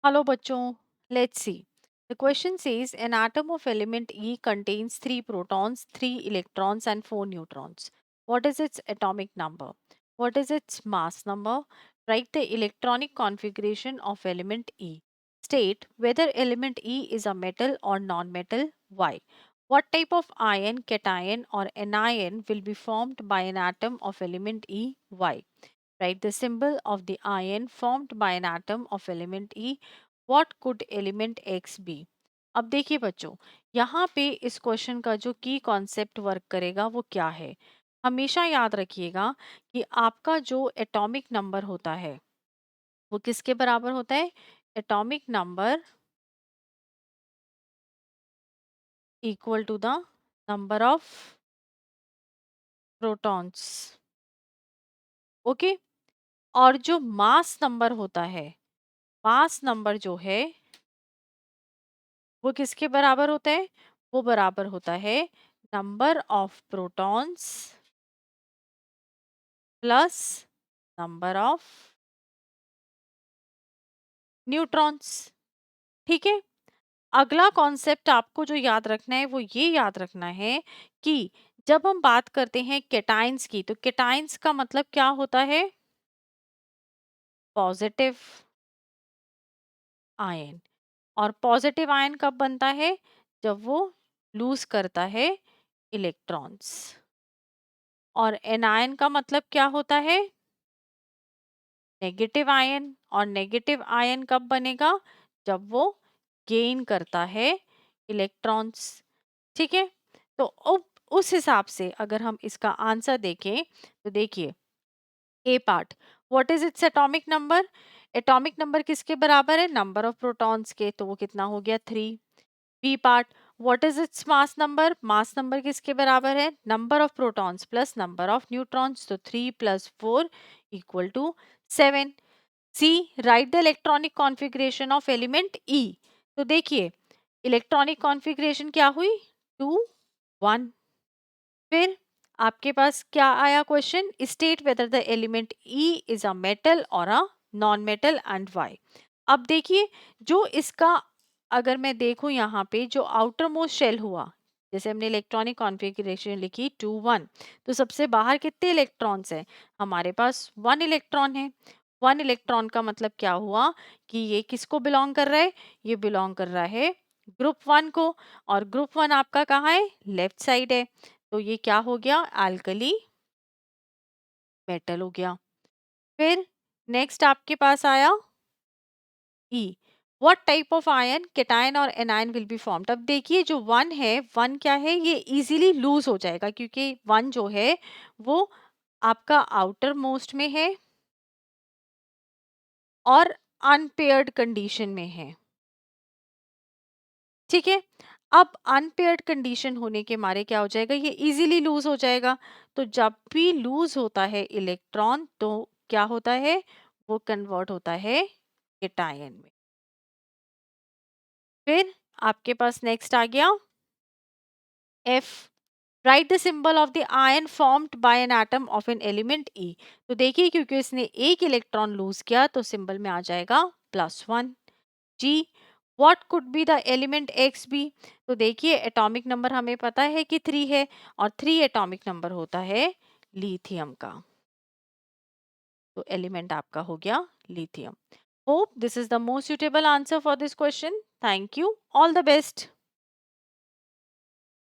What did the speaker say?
Hello बच्चों, let's see. The question says an atom of element E contains 3 protons, 3 electrons and 4 neutrons. What is its atomic number? What is its mass number? Write the electronic configuration of element E. State whether element E is a metal or non-metal. Why? What type of ion, cation or anion will be formed by an atom of element E? Why? Write the symbol of the ion formed by an atom of element E. What could element X be? अब देखिए बच्चों, यहाँ पे इस question का जो की concept work करेगा वो क्या है। हमेशा याद रखिएगा कि आपका जो एटॉमिक नंबर होता है वो किसके बराबर होता है। Atomic number equal to the number of protons. Okay. और जो मास नंबर होता है, मास नंबर जो है वो किसके बराबर होता है? वो बराबर होता है number of protons plus number of neutrons. ठीक है। अगला कॉन्सेप्ट आपको जो याद रखना है वो ये याद रखना है कि जब हम बात करते हैं केटाइंस की, तो केटाइंस का मतलब क्या होता है? Positive ion. और पॉजिटिव आयन कब बनता है? जब वो लूज करता है इलेक्ट्रॉन्स। और एनायन का मतलब क्या होता है? Negative ion. और नेगेटिव आयन कब बनेगा? जब वो गेन करता है इलेक्ट्रॉन्स। ठीक है। तो अब उस हिसाब से अगर हम इसका आंसर देखें तो देखिए, A part, what is its atomic number? Atomic number किसके बराबर है? नंबर ऑफ प्रोटॉन्स के, तो वो कितना हो गया? 3। B part, what is its mass number? Mass number किसके बराबर है? Number of protons plus number of neutrons, तो 3 + 4 equal to 7। C, write the electronic configuration of element E. तो देखिए, इलेक्ट्रॉनिक कॉन्फ़िगरेशन क्या हुई? 2 1। फिर आपके पास क्या आया question? State whether the element E is a metal और a non metal and Y. अब देखिए, जो इसका, अगर मैं देखूं यहाँ पे जो आउटर मोस्ट शेल हुआ, जैसे हमने इलेक्ट्रॉनिक कॉन्फ़िगरेशन लिखी 2 1, तो सबसे बाहर कितने इलेक्ट्रॉन्स हैं? हमारे पास 1 इलेक्ट्रॉन है। 1 इलेक्ट्रॉन का मतलब क्या हुआ कि ये किसको बिलोंग कर रहा है? ये बिलोंग कर रहा है ग्रुप 1 को। और ग्रुप 1 आपका कहाँ है? लेफ्ट साइड है। तो ये क्या हो गया? अल्कली मेटल हो गया। फिर नेक्स्ट आपके पास आया E. What type of ion, cation और एनायन विल बी फॉर्म्ड। अब देखिए, जो वन है, वन क्या है? ये इजीली लूज हो जाएगा क्योंकि वन जो है वो आपका आउटर मोस्ट में है और अनपेयर्ड कंडीशन में है। ठीक है। अब अनपेयर्ड कंडीशन होने के मारे क्या हो जाएगा? ये इजीली लूज हो जाएगा। तो जब भी लूज होता है इलेक्ट्रॉन तो क्या होता है? वो कन्वर्ट होता है केटायन में। फिर आपके पास नेक्स्ट आ गया F. Write the symbol of the ion formed by an atom of an element E. तो देखिए, क्योंकि इसने एक इलेक्ट्रॉन लूज किया तो सिंबल में आ जाएगा +1। G, what could be the element X B. तो देखिए, एटॉमिक नंबर हमें पता है कि 3 है और 3 एटॉमिक नंबर होता है लिथियम का। तो एलिमेंट आपका हो गया lithium. Hope this is the most suitable answer for this question. Thank you, all the best.